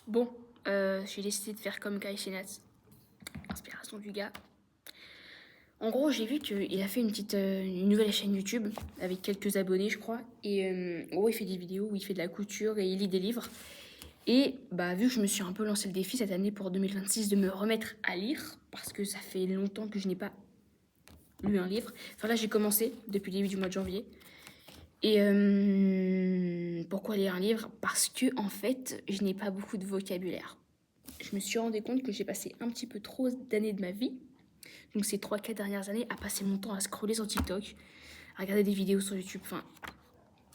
Bon, j'ai décidé de faire comme Kai Cenat. Inspiration du gars. En gros, j'ai vu qu'il a fait une nouvelle chaîne YouTube avec quelques abonnés, je crois. Et en gros, il fait des vidéos où il fait de la couture et il lit des livres. Et bah, vu que je me suis un peu lancé le défi cette année pour 2026 de me remettre à lire, parce que ça fait longtemps que je n'ai pas lu un livre. Enfin là, j'ai commencé depuis le début du mois de janvier. Et pourquoi lire un livre? Parce que en fait, je n'ai pas beaucoup de vocabulaire. Je me suis rendu compte que j'ai passé un petit peu trop d'années de ma vie, donc ces 3-4 dernières années, à passer mon temps à scroller sur TikTok, à regarder des vidéos sur YouTube, enfin,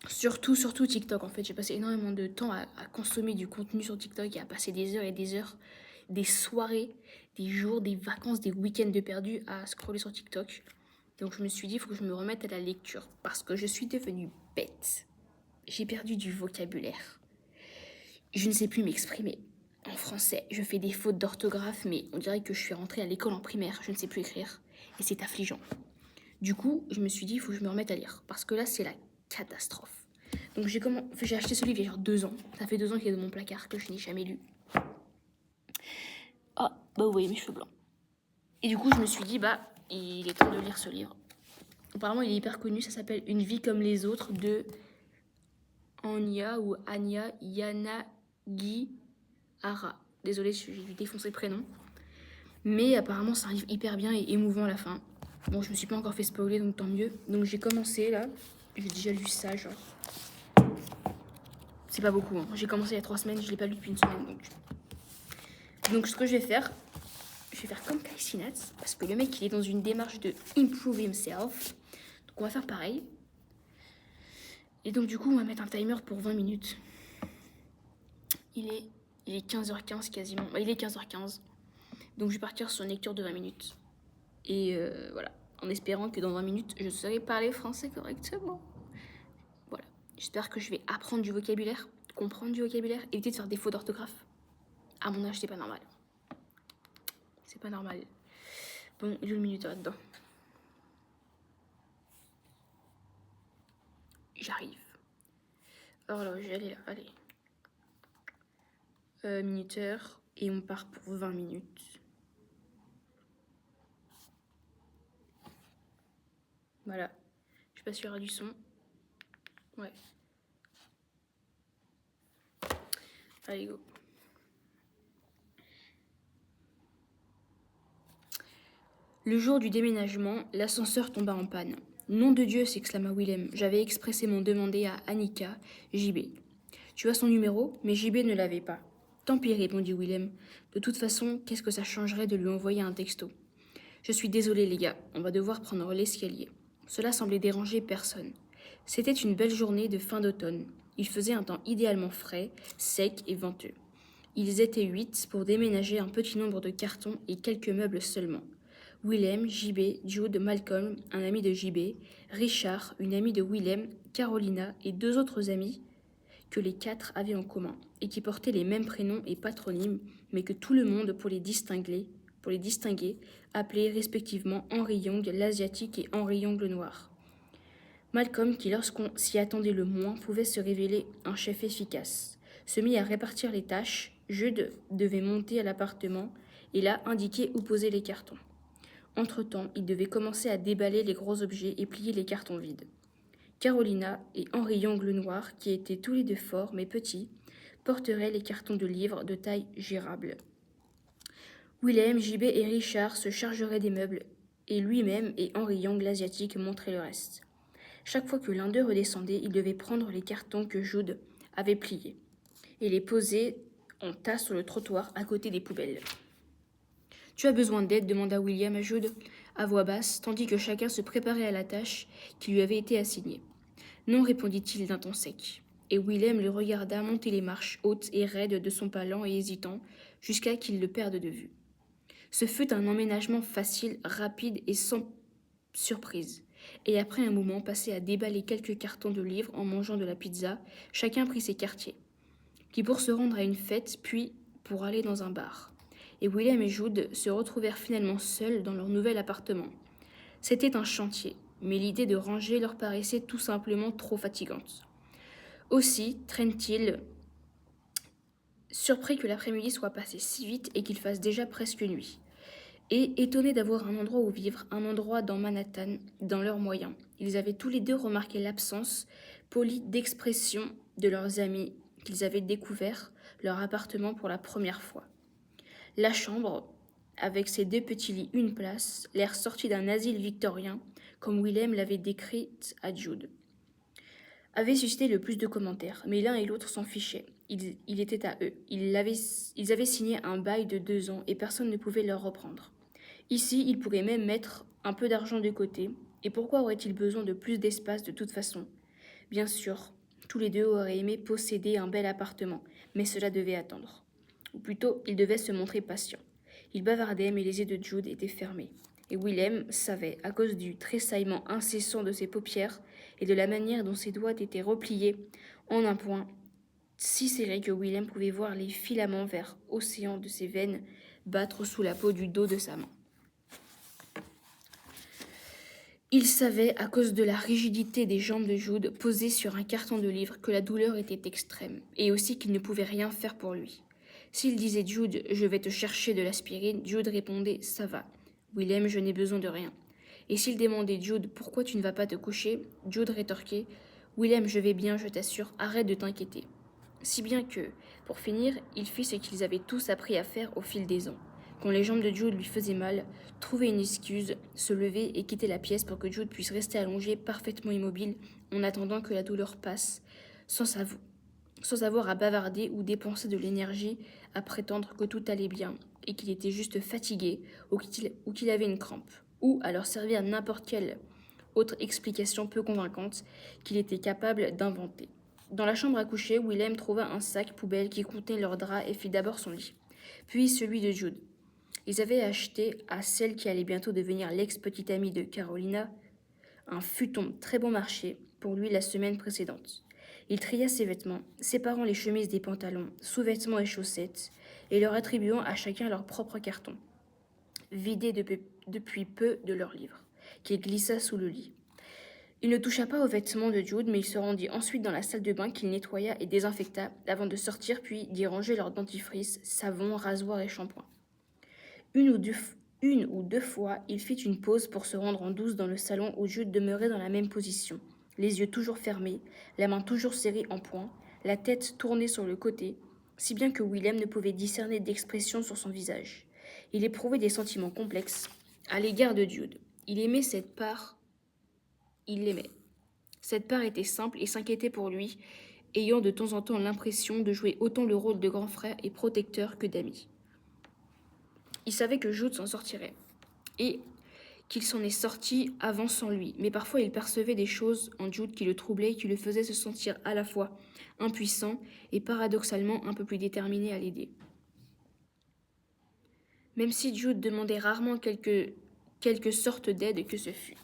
surtout TikTok en fait. J'ai passé énormément de temps à consommer du contenu sur TikTok et à passer des heures et des heures, des soirées, des jours, des vacances, des week-ends de perdus à scroller sur TikTok. Donc je me suis dit, il faut que je me remette à la lecture parce que je suis devenue bête. J'ai perdu du vocabulaire. Je ne sais plus m'exprimer. En français, je fais des fautes d'orthographe, mais on dirait que je suis rentrée à l'école en primaire, je ne sais plus écrire, et c'est affligeant. Du coup, je me suis dit, il faut que je me remette à lire, parce que là, c'est la catastrophe. Donc j'ai acheté ce livre il y a genre 2 ans, ça fait 2 ans qu'il est dans mon placard, que je n'ai jamais lu. Ah, bah vous voyez mes cheveux blancs. Et du coup, je me suis dit, bah, il est temps de lire ce livre. Apparemment, il est hyper connu, ça s'appelle Une vie comme les autres de Anya ou Anya Yanagihara. Désolée, j'ai dû défoncer le prénom. Mais apparemment, c'est un livre hyper bien et émouvant à la fin. Bon, je me suis pas encore fait spoiler, donc tant mieux. Donc j'ai commencé là. J'ai déjà lu ça, genre. C'est pas beaucoup, hein. J'ai commencé il y a 3 semaines, je l'ai pas lu depuis une semaine. Donc ce que je vais faire comme Kai Cenat, parce que le mec il est dans une démarche de improve himself. Donc on va faire pareil. Et donc du coup, on va mettre un timer pour 20 minutes. Il est 15h15 quasiment. Bah, il est 15h15. Donc je vais partir sur une lecture de 20 minutes. Et voilà, en espérant que dans 20 minutes, je saurai parler français correctement. Voilà, j'espère que je vais apprendre du vocabulaire, comprendre du vocabulaire, éviter de faire des fautes d'orthographe. À mon âge, c'est pas normal. C'est pas normal. Bon, il y a une minute là-dedans. J'arrive. Alors là, je vais aller là, allez. Minuteur, et on part pour 20 minutes. Voilà. Je sais pas s'il y aura du son. Ouais. Allez, go. Le jour du déménagement, l'ascenseur tomba en panne. Nom de Dieu, s'exclama Willem. J'avais expressément demandé à Annika, JB. Tu as son numéro, mais JB ne l'avait pas. Tant pis, répondit Willem. De toute façon, qu'est-ce que ça changerait de lui envoyer un texto? Je suis désolé, les gars, on va devoir prendre l'escalier. Cela semblait déranger personne. C'était une belle journée de fin d'automne. Il faisait un temps idéalement frais, sec et venteux. Ils étaient 8 pour déménager un petit nombre de cartons et quelques meubles seulement. Willem, JB, Jude, Malcolm, un ami de JB, Richard, une amie de Willem, Carolina et 2 autres amis que les 4 avaient en commun et qui portaient les mêmes prénoms et patronymes, mais que tout le monde, pour les distinguer, appelait respectivement Henry Young l'Asiatique et Henry Young le Noir. Malcolm, qui lorsqu'on s'y attendait le moins, pouvait se révéler un chef efficace, se mit à répartir les tâches. Jude devait monter à l'appartement et là indiquer où poser les cartons. Entre-temps, il devait commencer à déballer les gros objets et plier les cartons vides. Carolina et Henry Young le Noir, qui étaient tous les deux forts mais petits, porteraient les cartons de livres de taille gérable. Willem, JB et Richard se chargeraient des meubles, et lui-même et Henry Young l'Asiatique montraient le reste. Chaque fois que l'un d'eux redescendait, il devait prendre les cartons que Jude avait pliés et les poser en tas sur le trottoir à côté des poubelles. « Tu as besoin d'aide ?» demanda William à Jude, à voix basse, tandis que chacun se préparait à la tâche qui lui avait été assignée. « Non, répondit-il d'un ton sec. Et Willem le regarda monter les marches hautes et raides de son pas lent et hésitant, jusqu'à qu'il le perde de vue. Ce fut un emménagement facile, rapide et sans surprise. Et après un moment passé à déballer quelques cartons de livres en mangeant de la pizza, chacun prit ses quartiers. Puis pour se rendre à une fête, puis pour aller dans un bar. Et Willem et Jude se retrouvèrent finalement seuls dans leur nouvel appartement. C'était un chantier, mais l'idée de ranger leur paraissait tout simplement trop fatigante. Aussi traînent-ils surpris que l'après-midi soit passé si vite et qu'il fasse déjà presque nuit. Et étonnés d'avoir un endroit où vivre, un endroit dans Manhattan, dans leurs moyens. Ils avaient tous les deux remarqué l'absence polie d'expression de leurs amis qu'ils avaient découvert leur appartement pour la première fois. La chambre, avec ses deux petits lits, une place, l'air sorti d'un asile victorien, comme Willem l'avait décrite à Jude, avait suscité le plus de commentaires, mais l'un et l'autre s'en fichaient. Il était à eux. Ils avaient signé un bail de 2 ans et personne ne pouvait leur reprendre. Ici, ils pourraient même mettre un peu d'argent de côté. Et pourquoi auraient-ils besoin de plus d'espace de toute façon? Bien sûr, tous les deux auraient aimé posséder un bel appartement, mais cela devait attendre. Ou plutôt, ils devaient se montrer patients. Ils bavardaient, mais les yeux de Jude étaient fermés. Et Willem savait, à cause du tressaillement incessant de ses paupières et de la manière dont ses doigts étaient repliés en un point si serré que Willem pouvait voir les filaments verts océans de ses veines battre sous la peau du dos de sa main. Il savait, à cause de la rigidité des jambes de Jude posées sur un carton de livres, que la douleur était extrême, et aussi qu'il ne pouvait rien faire pour lui. S'il disait « Jude, je vais te chercher de l'aspirine », Jude répondait « Ça va. Willem, je n'ai besoin de rien. » Et s'il demandait « Jude, pourquoi tu ne vas pas te coucher ?» Jude rétorquait « Willem, je vais bien, je t'assure, arrête de t'inquiéter. » Si bien que, pour finir, il fit ce qu'ils avaient tous appris à faire au fil des ans. Quand les jambes de Jude lui faisaient mal, trouver une excuse, se lever et quitter la pièce pour que Jude puisse rester allongé parfaitement immobile en attendant que la douleur passe, sans avoir à bavarder ou dépenser de l'énergie à prétendre que tout allait bien et qu'il était juste fatigué ou qu'il avait une crampe, ou à leur servir n'importe quelle autre explication peu convaincante qu'il était capable d'inventer. Dans la chambre à coucher, Willem trouva un sac poubelle qui contenait leurs draps et fit d'abord son lit, puis celui de Jude. Ils avaient acheté à celle qui allait bientôt devenir l'ex-petite amie de Carolina un futon très bon marché pour lui la semaine précédente. Il tria ses vêtements, séparant les chemises des pantalons, sous-vêtements et chaussettes, et leur attribuant à chacun leur propre carton, vidé depuis peu de leurs livres, qu'il glissa sous le lit. Il ne toucha pas aux vêtements de Jude, mais il se rendit ensuite dans la salle de bain qu'il nettoya et désinfecta avant de sortir puis d'y ranger leur dentifrice, savon, rasoir et shampoing. Une ou deux fois, il fit une pause pour se rendre en douce dans le salon où Jude demeurait dans la même position, les yeux toujours fermés, la main toujours serrée en poing, la tête tournée sur le côté, si bien que Willem ne pouvait discerner d'expression sur son visage. Il éprouvait des sentiments complexes à l'égard de Jude. Il l'aimait. Cette part était simple et s'inquiétait pour lui, ayant de temps en temps l'impression de jouer autant le rôle de grand frère et protecteur que d'ami. Il savait que Jude s'en sortirait, et qu'il s'en est sorti avant sans lui, mais parfois il percevait des choses en Jude qui le troublaient et qui le faisaient se sentir à la fois impuissant et paradoxalement un peu plus déterminé à l'aider. Même si Jude demandait rarement quelque sorte d'aide que ce fût.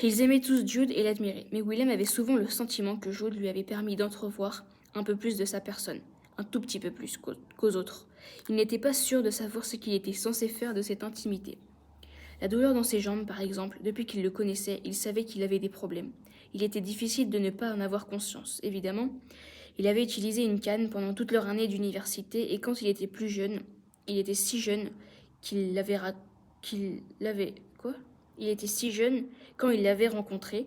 Ils aimaient tous Jude et l'admiraient, mais Willem avait souvent le sentiment que Jude lui avait permis d'entrevoir un peu plus de sa personne, un tout petit peu plus qu'aux autres. Il n'était pas sûr de savoir ce qu'il était censé faire de cette intimité. La douleur dans ses jambes, par exemple, depuis qu'il le connaissait, il savait qu'il avait des problèmes. Il était difficile de ne pas en avoir conscience, évidemment. Il avait utilisé une canne pendant toute leur année d'université et quand il était plus jeune, il était si jeune qu'il l'avait... Quoi ? Il était si jeune quand il l'avait rencontré,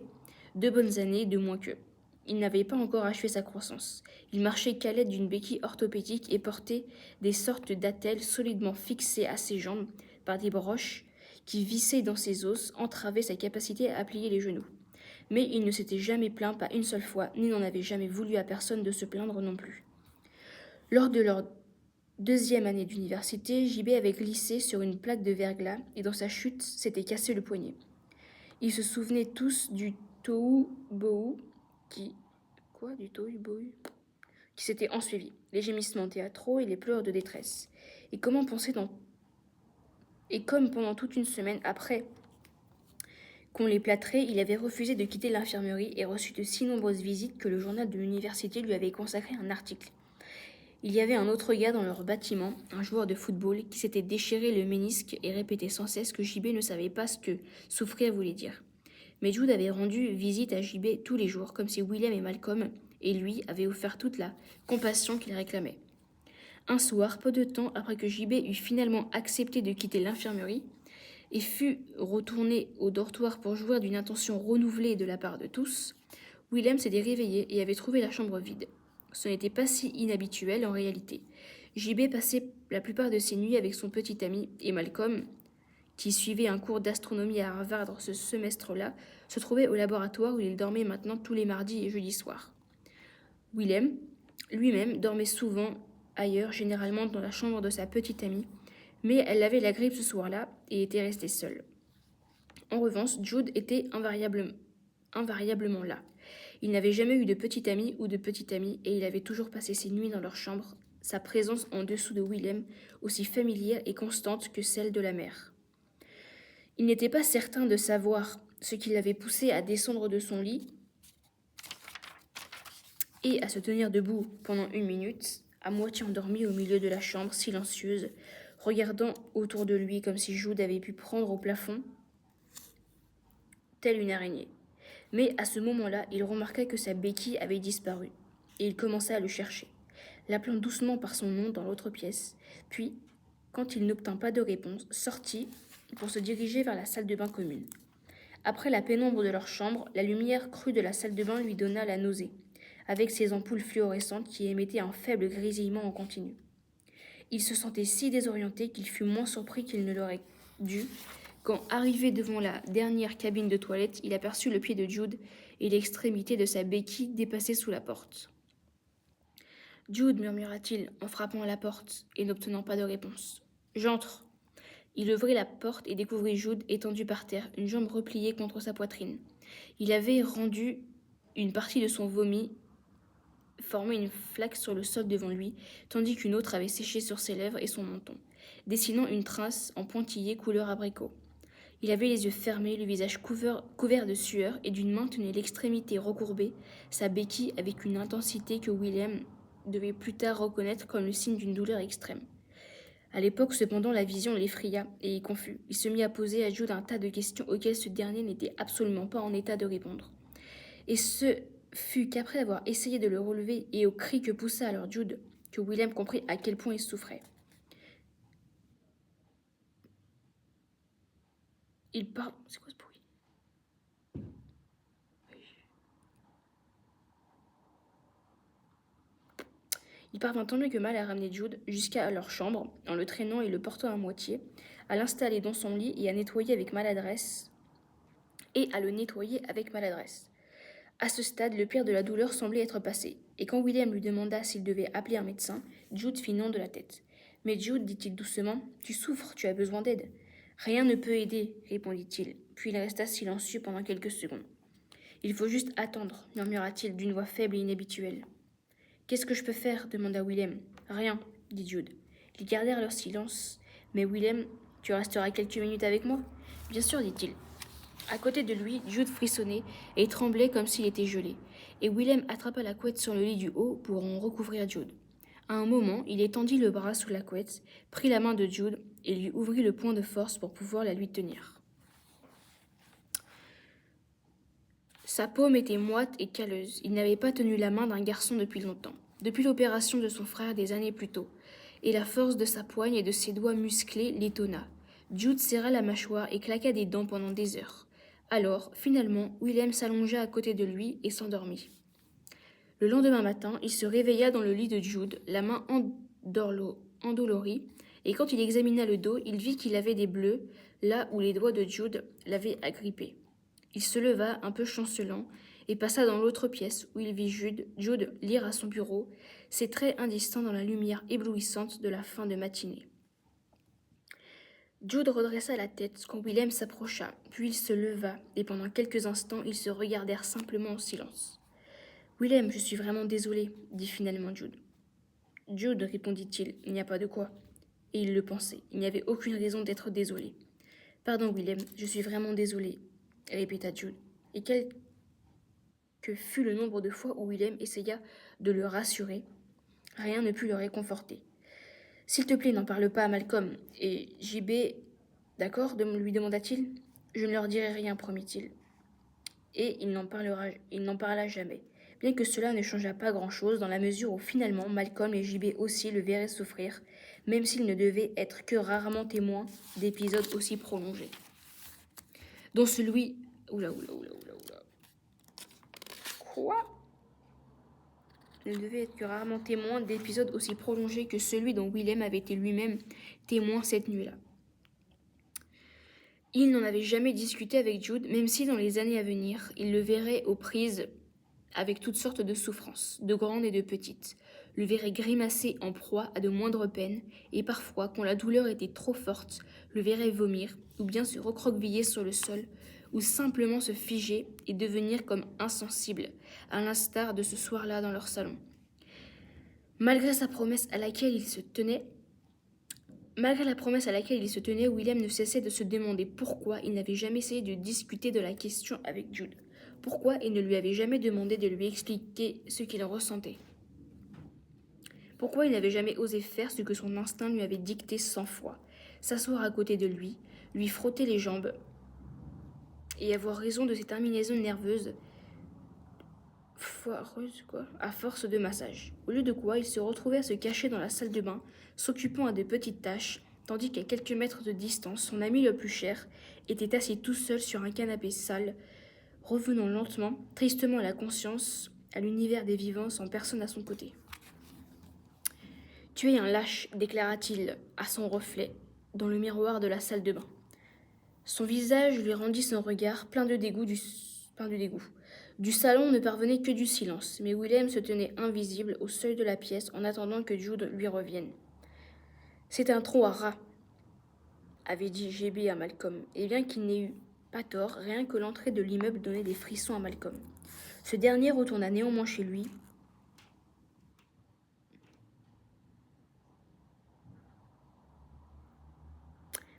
2 bonnes années de moins qu'eux. Il n'avait pas encore achevé sa croissance. Il marchait qu'à l'aide d'une béquille orthopédique et portait des sortes d'attelles solidement fixées à ses jambes par des broches qui, vissées dans ses os, entravaient sa capacité à plier les genoux. Mais il ne s'était jamais plaint, pas une seule fois, ni n'en avait jamais voulu à personne de se plaindre non plus. Lors de leur 2e année d'université, JB avait glissé sur une plaque de verglas et dans sa chute s'était cassé le poignet. Ils se souvenaient tous du tohu-bohu qui s'était ensuivi, les gémissements théâtraux et les pleurs de détresse. Et comme pendant toute une semaine après qu'on les plâtrait, il avait refusé de quitter l'infirmerie et reçu de si nombreuses visites que le journal de l'université lui avait consacré un article. Il y avait un autre gars dans leur bâtiment, un joueur de football, qui s'était déchiré le ménisque et répétait sans cesse que JB ne savait pas ce que souffrir voulait dire. Mais Jude avait rendu visite à JB tous les jours, comme si Willem et Malcolm et lui avaient offert toute la compassion qu'il réclamait. Un soir, peu de temps après que JB eut finalement accepté de quitter l'infirmerie et fut retourné au dortoir pour jouir d'une attention renouvelée de la part de tous, Willem s'était réveillé et avait trouvé la chambre vide. Ce n'était pas si inhabituel en réalité. JB passait la plupart de ses nuits avec son petit ami et Malcolm, qui suivait un cours d'astronomie à Harvard ce semestre-là, se trouvait au laboratoire où il dormait maintenant tous les mardis et jeudis soirs. Willem, lui-même, dormait souvent ailleurs, généralement dans la chambre de sa petite amie, mais elle avait la grippe ce soir-là et était restée seule. En revanche, Jude était invariablement là. Il n'avait jamais eu de petit ami ou de petite amie et il avait toujours passé ses nuits dans leur chambre, sa présence en dessous de Willem aussi familière et constante que celle de la mère. Il n'était pas certain de savoir ce qui l'avait poussé à descendre de son lit et à se tenir debout pendant 1 minute, à moitié endormi au milieu de la chambre, silencieuse, regardant autour de lui comme si Jude avait pu prendre au plafond, telle une araignée. Mais à ce moment-là, il remarqua que sa béquille avait disparu, et il commença à le chercher, l'appelant doucement par son nom dans l'autre pièce, puis, quand il n'obtint pas de réponse, sortit pour se diriger vers la salle de bain commune. Après la pénombre de leur chambre, la lumière crue de la salle de bain lui donna la nausée, avec ses ampoules fluorescentes qui émettaient un faible grésillement en continu. Il se sentait si désorienté qu'il fut moins surpris qu'il ne l'aurait dû, quand, arrivé devant la dernière cabine de toilette, il aperçut le pied de Jude et l'extrémité de sa béquille dépassée sous la porte. « Jude, murmura-t-il en frappant à la porte et n'obtenant pas de réponse. « J'entre. » Il ouvrit la porte et découvrit Jude étendu par terre, une jambe repliée contre sa poitrine. Il avait rendu une partie de son vomi formait une flaque sur le sol devant lui, tandis qu'une autre avait séché sur ses lèvres et son menton, dessinant une trace en pointillé couleur abricot. Il avait les yeux fermés, le visage couvert de sueur, et d'une main tenait l'extrémité recourbée, sa béquille avec une intensité que Willem devait plus tard reconnaître comme le signe d'une douleur extrême. À l'époque, cependant, la vision l'effraya et y confus. Il se mit à poser à Jude un tas de questions auxquelles ce dernier n'était absolument pas en état de répondre. Et ce fut qu'après avoir essayé de le relever et aux cris que poussa alors Jude, que Willem comprit à quel point il souffrait. C'est quoi ce bruit? Il parvint tant mieux que mal à ramener Jude jusqu'à leur chambre, en le traînant et le portant à moitié, à l'installer dans son lit et à le nettoyer avec maladresse. À ce stade, le pire de la douleur semblait être passé, et quand Willem lui demanda s'il devait appeler un médecin, Jude fit non de la tête. « Mais Jude, dit-il doucement, tu souffres, tu as besoin d'aide. »« Rien ne peut aider, répondit-il, puis il resta silencieux pendant quelques secondes. « Il faut juste attendre, murmura-t-il d'une voix faible et inhabituelle. »« Qu'est-ce que je peux faire ?» demanda Willem. « Rien, dit Jude. Ils gardèrent leur silence. « Mais Willem, tu resteras quelques minutes avec moi ?»« Bien sûr, dit-il. » À côté de lui, Jude frissonnait et tremblait comme s'il était gelé, et Willem attrapa la couette sur le lit du haut pour en recouvrir Jude. À un moment, il étendit le bras sous la couette, prit la main de Jude et lui ouvrit le poing de force pour pouvoir la lui tenir. Sa paume était moite et calleuse. Il n'avait pas tenu la main d'un garçon depuis longtemps, depuis l'opération de son frère des années plus tôt, et la force de sa poigne et de ses doigts musclés l'étonna. Jude serra la mâchoire et claqua des dents pendant des heures. Alors, finalement, Willem s'allongea à côté de lui et s'endormit. Le lendemain matin, il se réveilla dans le lit de Jude, la main endolorie, et quand il examina le dos, il vit qu'il avait des bleus là où les doigts de Jude l'avaient agrippé. Il se leva, un peu chancelant, et passa dans l'autre pièce où il vit Jude lire à son bureau, ses traits indistincts dans la lumière éblouissante de la fin de matinée. Jude redressa la tête quand Willem s'approcha, puis il se leva, et pendant quelques instants, ils se regardèrent simplement en silence. « Willem, je suis vraiment désolé, » dit finalement Jude. « Jude, répondit-il, il n'y a pas de quoi. » Et il le pensait, il n'y avait aucune raison d'être désolé. « Pardon, Willem, je suis vraiment désolé, » répéta Jude. Et quel que fut le nombre de fois où Willem essaya de le rassurer, rien ne put le réconforter. « S'il te plaît, n'en parle pas à Malcolm et JB, d'accord ?» lui demanda-t-il. « Je ne leur dirai rien, promit-il. et il n'en parla jamais. Bien que cela ne changeât pas grand-chose, dans la mesure où finalement Malcolm et JB aussi le verraient souffrir, même s'ils ne devaient être que rarement témoins d'épisodes aussi prolongés. Dont celui... Oula. Quoi ? Ne devait être que rarement témoin d'épisodes aussi prolongés que celui dont Willem avait été lui-même témoin cette nuit-là. Il n'en avait jamais discuté avec Jude, même si dans les années à venir, il le verrait aux prises avec toutes sortes de souffrances, de grandes et de petites, le verrait grimacer en proie à de moindres peines, et parfois, quand la douleur était trop forte, le verrait vomir, ou bien se recroqueviller sur le sol, ou simplement se figer et devenir comme insensible, à l'instar de ce soir-là dans leur salon. Malgré la promesse à laquelle il se tenait, Willem ne cessait de se demander pourquoi il n'avait jamais essayé de discuter de la question avec Jude. Pourquoi il ne lui avait jamais demandé de lui expliquer ce qu'il ressentait. Pourquoi il n'avait jamais osé faire ce que son instinct lui avait dicté 100 fois. S'asseoir à côté de lui frotter les jambes et avoir raison de ses terminaisons nerveuses foireuses, à force de massage. Au lieu de quoi, il se retrouvait à se cacher dans la salle de bain, s'occupant à de petites tâches, tandis qu'à quelques mètres de distance, son ami le plus cher était assis tout seul sur un canapé sale, revenant lentement, tristement à la conscience, à l'univers des vivants sans personne à son côté. « Tu es un lâche, déclara-t-il à son reflet dans le miroir de la salle de bain. Son visage lui rendit son regard plein de dégoût. Du salon ne parvenait que du silence, mais Willem se tenait invisible au seuil de la pièce en attendant que Jude lui revienne. « C'est un trou à rats, avait dit JB à Malcolm, et bien qu'il n'ait eu pas tort, rien que l'entrée de l'immeuble donnait des frissons à Malcolm. Ce dernier retourna néanmoins chez lui,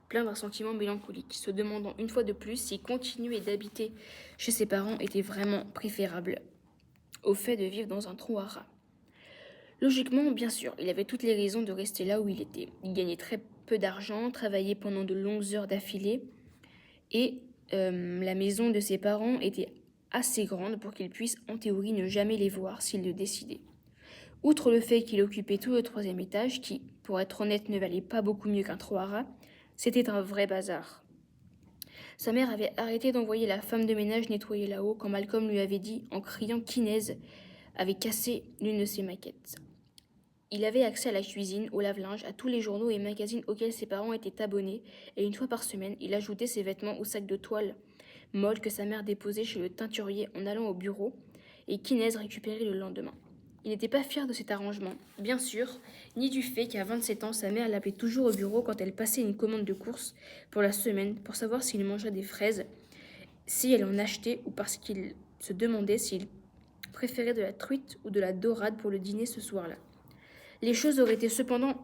plein d'un sentiment mélancolique, se demandant une fois de plus si continuer d'habiter chez ses parents était vraiment préférable au fait de vivre dans un trou à rats. Logiquement, bien sûr, il avait toutes les raisons de rester là où il était. Il gagnait très peu d'argent, travaillait pendant de longues heures d'affilée, et la maison de ses parents était assez grande pour qu'il puisse, en théorie, ne jamais les voir s'il le décidait. Outre le fait qu'il occupait tout le 3e étage, qui, pour être honnête, ne valait pas beaucoup mieux qu'un trou à rats, c'était un vrai bazar. Sa mère avait arrêté d'envoyer la femme de ménage nettoyer là-haut quand Malcolm lui avait dit, en criant qu'Inès avait cassé l'une de ses maquettes. Il avait accès à la cuisine, au lave-linge, à tous les journaux et magazines auxquels ses parents étaient abonnés, et une fois par semaine, il ajoutait ses vêtements au sac de toile molle que sa mère déposait chez le teinturier en allant au bureau, et qu'Inès récupérait le lendemain. Il n'était pas fier de cet arrangement, bien sûr, ni du fait qu'à 27 ans, sa mère l'appelait toujours au bureau quand elle passait une commande de courses pour la semaine pour savoir s'il mangeait des fraises, si elle en achetait ou parce qu'il se demandait s'il préférait de la truite ou de la dorade pour le dîner ce soir-là. Les choses auraient cependant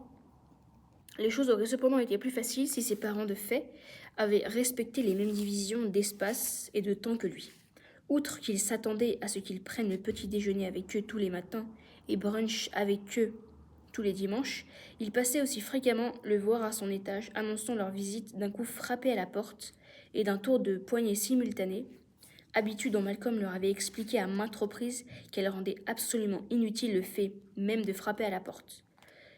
été plus faciles si ses parents de fait avaient respecté les mêmes divisions d'espace et de temps que lui. Outre qu'il s'attendait à ce qu'ils prennent le petit déjeuner avec eux tous les matins et brunch avec eux tous les dimanches, il passait aussi fréquemment le voir à son étage, annonçant leur visite d'un coup frappé à la porte et d'un tour de poignet simultané, habitude dont Malcolm leur avait expliqué à maintes reprises qu'elle rendait absolument inutile le fait même de frapper à la porte.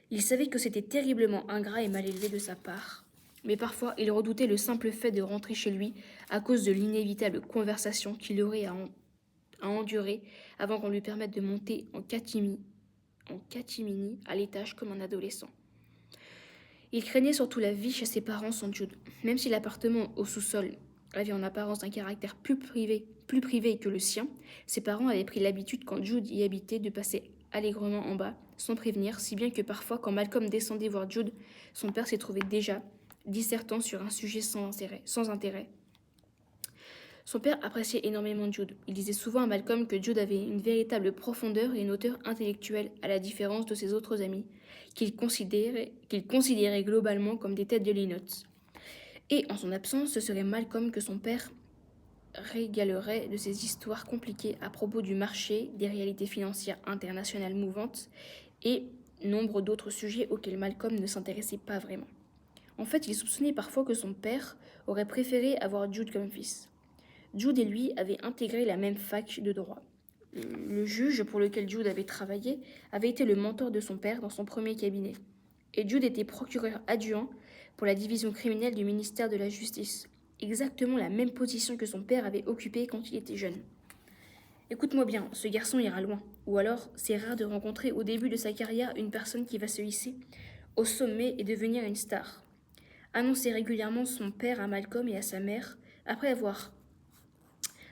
Il savait que c'était terriblement ingrat et mal élevé de sa part, mais parfois il redoutait le simple fait de rentrer chez lui à cause de l'inévitable conversation qu'il aurait à endurer avant qu'on lui permette de monter en catimini à l'étage comme un adolescent. Il craignait surtout la vie chez ses parents sans Jude. Même si l'appartement au sous-sol avait en apparence un caractère plus privé que le sien, ses parents avaient pris l'habitude, quand Jude y habitait, de passer allègrement en bas, sans prévenir, si bien que parfois, quand Malcolm descendait voir Jude, son père s'y trouvait déjà, dissertant sur un sujet sans intérêt. Son père appréciait énormément Jude. Il disait souvent à Malcolm que Jude avait une véritable profondeur et une hauteur intellectuelle, à la différence de ses autres amis, qu'il considérait globalement comme des têtes de linotte. Et en son absence, ce serait Malcolm que son père régalerait de ses histoires compliquées à propos du marché, des réalités financières internationales mouvantes et nombre d'autres sujets auxquels Malcolm ne s'intéressait pas vraiment. En fait, il soupçonnait parfois que son père aurait préféré avoir Jude comme fils. Jude et lui avaient intégré la même fac de droit. Le juge pour lequel Jude avait travaillé avait été le mentor de son père dans son premier cabinet. Et Jude était procureur adjoint pour la division criminelle du ministère de la Justice, exactement la même position que son père avait occupée quand il était jeune. Écoute-moi bien, ce garçon ira loin. Ou alors, c'est rare de rencontrer au début de sa carrière une personne qui va se hisser au sommet et devenir une star. Annonçait régulièrement son père à Malcolm et à sa mère après avoir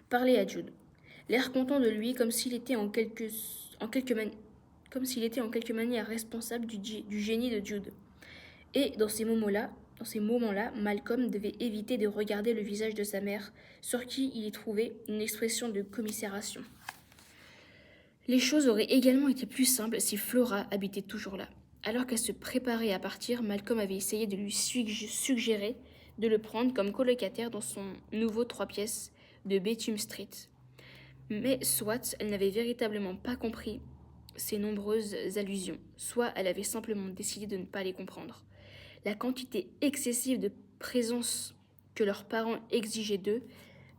parlé à Jude. L'air content de lui comme s'il était comme s'il était en quelque manière responsable du génie de Jude. Et dans ces moments-là, Malcolm devait éviter de regarder le visage de sa mère, sur qui il y trouvait une expression de commisération. Les choses auraient également été plus simples si Flora habitait toujours là. Alors qu'elle se préparait à partir, Malcolm avait essayé de lui suggérer de le prendre comme colocataire dans son nouveau 3 pièces de Bethune Street. Mais soit elle n'avait véritablement pas compris ces nombreuses allusions, soit elle avait simplement décidé de ne pas les comprendre. La quantité excessive de présence que leurs parents exigeaient d'eux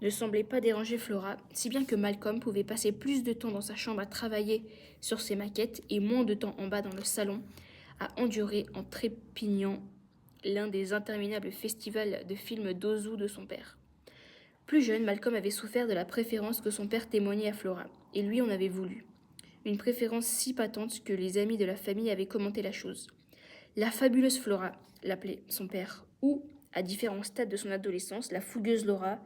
ne semblait pas déranger Flora, si bien que Malcolm pouvait passer plus de temps dans sa chambre à travailler sur ses maquettes et moins de temps en bas dans le salon à endurer en trépignant l'un des interminables festivals de films d'Ozu de son père. Plus jeune, Malcolm avait souffert de la préférence que son père témoignait à Flora, et lui en avait voulu. Une préférence si patente que les amis de la famille avaient commenté la chose. La fabuleuse Flora, l'appelait son père, ou, à différents stades de son adolescence, la fougueuse Laura,